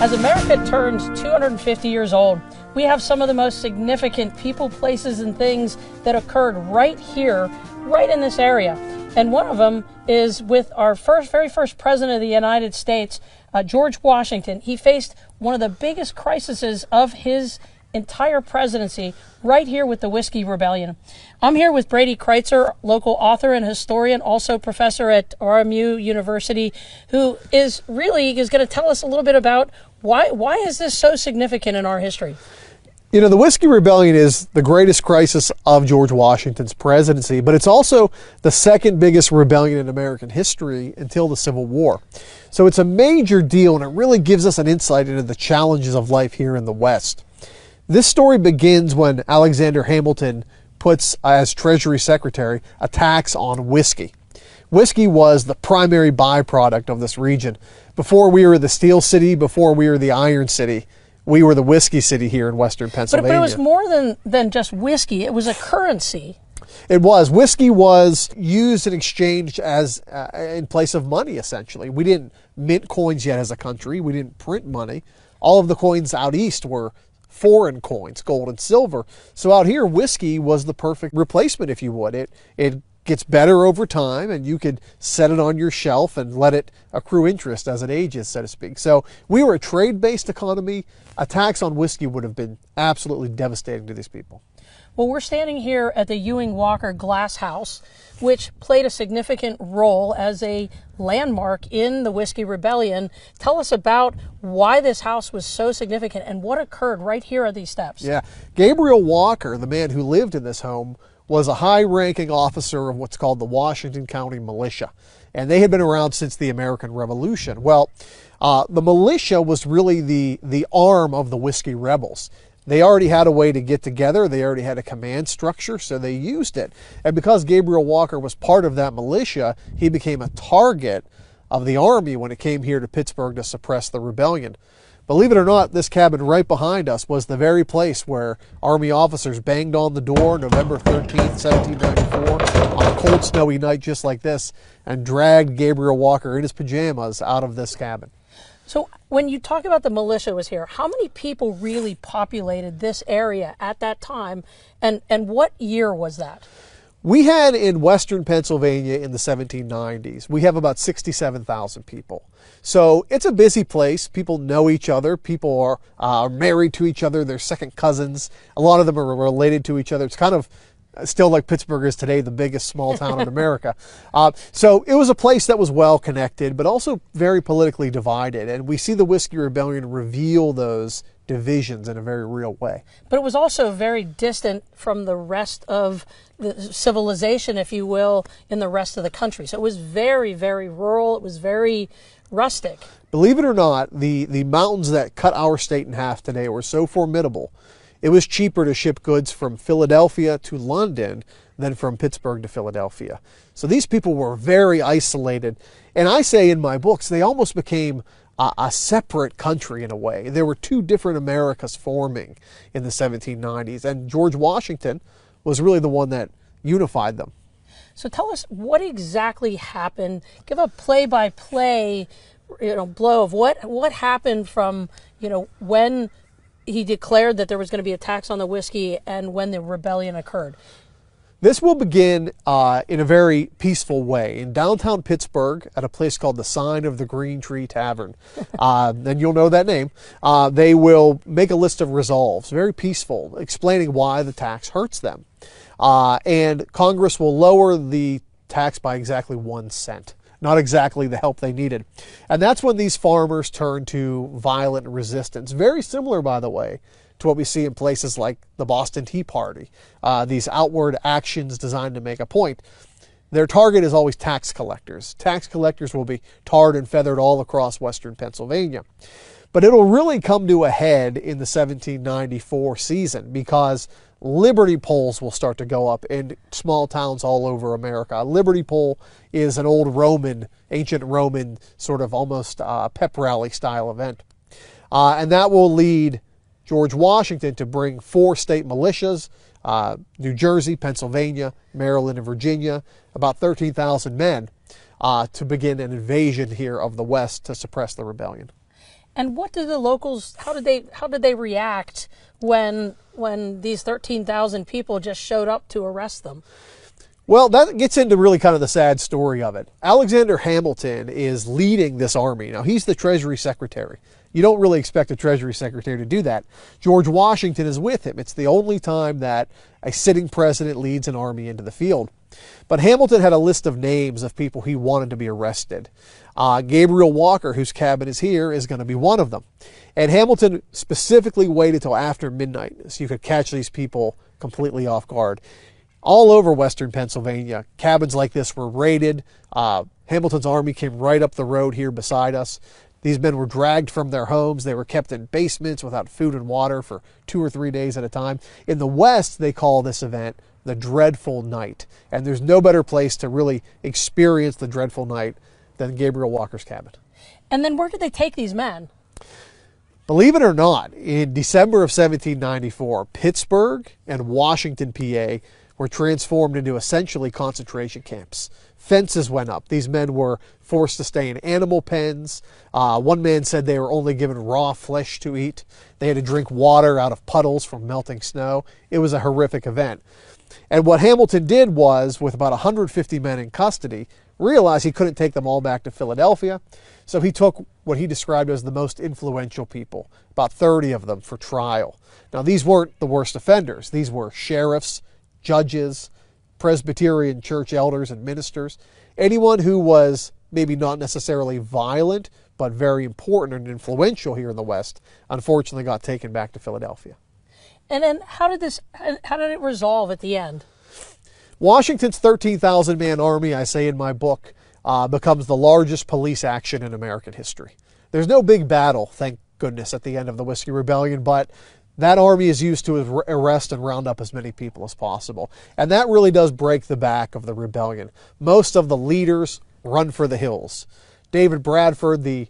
As America turns 250 years old, we have some of the most significant people, places, and things that occurred right here, right in this area. And one of them is with our very first president of the United States, George Washington. He faced one of the biggest crises of his entire presidency right here with the Whiskey Rebellion. I'm here with Brady Kreitzer, local author and historian, also professor at RMU University, who is going to tell us a little bit about why is this so significant in our history? You know, the Whiskey Rebellion is the greatest crisis of George Washington's presidency, but it's also the second biggest rebellion in American history until the Civil War. So it's a major deal, and it really gives us an insight into the challenges of life here in the West. This story begins when Alexander Hamilton puts, as Treasury Secretary, a tax on whiskey. Whiskey was the primary byproduct of this region. Before we were the Steel City, before we were the Iron City, we were the whiskey city here in western Pennsylvania. But it was more than just whiskey. It was a currency. It was. Whiskey was used and exchanged as in place of money, essentially. We didn't mint coins yet as a country. We didn't print money. All of the coins out east were foreign coins, gold and silver. So out here, whiskey was the perfect replacement, if you would. It gets better over time, and you could set it on your shelf and let it accrue interest as it ages, so to speak. So we were a trade-based economy. A tax on whiskey would have been absolutely devastating to these people. Well, we're standing here at the Ewing Walker Glass House, which played a significant role as a landmark in the Whiskey Rebellion. Tell us about why this house was so significant and what occurred right here at these steps. Yeah, Gabriel Walker, the man who lived in this home, was a high-ranking officer of what's called the Washington County Militia, and they had been around since the American Revolution. Well, the militia was really the arm of the Whiskey Rebels. They already had a way to get together. They already had a command structure, so they used it. And because Gabriel Walker was part of that militia, he became a target of the Army when it came here to Pittsburgh to suppress the rebellion. Believe it or not, this cabin right behind us was the very place where Army officers banged on the door November 13th, 1794, on a cold, snowy night just like this, and dragged Gabriel Walker in his pajamas out of this cabin. So when you talk about the militia was here, how many people really populated this area at that time, and what year was that? We had in western Pennsylvania in the 1790s, we have about 67,000 people. So it's a busy place. People know each other. People are married to each other. They're second cousins. A lot of them are related to each other. It's kind of still like Pittsburgh is today, the biggest small town in America. So it was a place that was well connected, but also very politically divided. And we see the Whiskey Rebellion reveal those divisions in a very real way. But it was also very distant from the rest of the civilization, if you will, in the rest of the country. So it was very, very rural. It was very rustic. Believe it or not, the mountains that cut our state in half today were so formidable. It was cheaper to ship goods from Philadelphia to London than from Pittsburgh to Philadelphia. So these people were very isolated. And I say in my books, they almost became a separate country in a way. There were two different Americas forming in the 1790s, and George Washington was really the one that unified them. So tell us what exactly happened. Give a play-by-play, blow of what happened from, when he declared that there was going to be a tax on the whiskey and when the rebellion occurred. This will begin in a very peaceful way in downtown Pittsburgh at a place called the Sign of the Green Tree Tavern. And you'll know that name. They will make a list of resolves, very peaceful, explaining why the tax hurts them. And Congress will lower the tax by exactly 1 cent. Not exactly the help they needed. And that's when these farmers turn to violent resistance. Very similar, by the way, to what we see in places like the Boston Tea Party. These outward actions designed to make a point. Their target is always tax collectors. Tax collectors will be tarred and feathered all across western Pennsylvania. But it'll really come to a head in the 1794 season because Liberty poles will start to go up in small towns all over America. A Liberty pole is an old ancient Roman sort of almost pep rally style event. And that will lead George Washington to bring 4 state militias, New Jersey, Pennsylvania, Maryland, and Virginia, about 13,000 men, to begin an invasion here of the West to suppress the rebellion. And what did the locals? How did they react when these 13,000 people just showed up to arrest them? Well, that gets into really kind of the sad story of it. Alexander Hamilton is leading this army. Now, he's the Treasury Secretary. You don't really expect a Treasury Secretary to do that. George Washington is with him. It's the only time that a sitting president leads an army into the field. But Hamilton had a list of names of people he wanted to be arrested. Gabriel Walker, whose cabin is here, is going to be one of them. And Hamilton specifically waited till after midnight so you could catch these people completely off guard. All over western Pennsylvania, cabins like this were raided. Hamilton's army came right up the road here beside us. These men were dragged from their homes. They were kept in basements without food and water for 2 or 3 days at a time. In the West, they call this event the Dreadful Night. And there's no better place to really experience the Dreadful Night than Gabriel Walker's cabin. And then where did they take these men? Believe it or not, in December of 1794, Pittsburgh and Washington, PA, were transformed into essentially concentration camps. Fences went up. These men were forced to stay in animal pens. One man said they were only given raw flesh to eat. They had to drink water out of puddles from melting snow. It was a horrific event. And what Hamilton did was, with about 150 men in custody, realized he couldn't take them all back to Philadelphia. So he took what he described as the most influential people, about 30 of them, for trial. Now, these weren't the worst offenders. These were sheriffs, judges, Presbyterian church elders and ministers, anyone who was maybe not necessarily violent, but very important and influential here in the West, unfortunately got taken back to Philadelphia. And then how did it resolve at the end? Washington's 13,000-man army, I say in my book, becomes the largest police action in American history. There's no big battle, thank goodness, at the end of the Whiskey Rebellion, but that army is used to arrest and round up as many people as possible. And that really does break the back of the rebellion. Most of the leaders run for the hills. David Bradford, the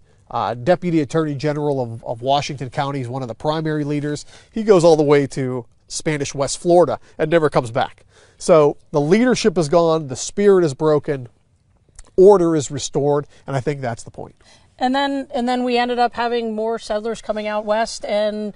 Deputy Attorney General of Washington County, is one of the primary leaders. He goes all the way to Spanish West Florida and never comes back. So the leadership is gone, the spirit is broken, order is restored, and I think that's the point. And then we ended up having more settlers coming out west and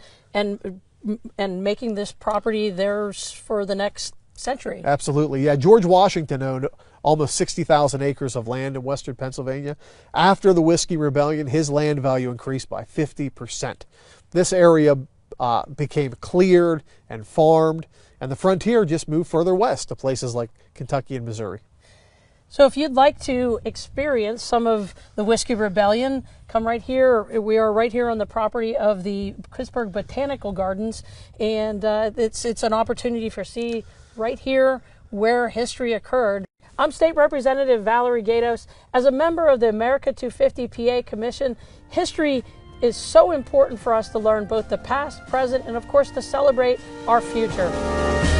making this property theirs for the next century. Absolutely. Yeah, George Washington owned almost 60,000 acres of land in western Pennsylvania. After the Whiskey Rebellion, his land value increased by 50%. This area became cleared and farmed, and the frontier just moved further west to places like Kentucky and Missouri. So if you'd like to experience some of the Whiskey Rebellion, come right here. We are right here on the property of the Pittsburgh Botanical Gardens, and it's an opportunity for see right here where history occurred. I'm State Representative Valerie Gaydos. As a member of the America 250 PA Commission, history is so important for us to learn both the past, present, and of course to celebrate our future.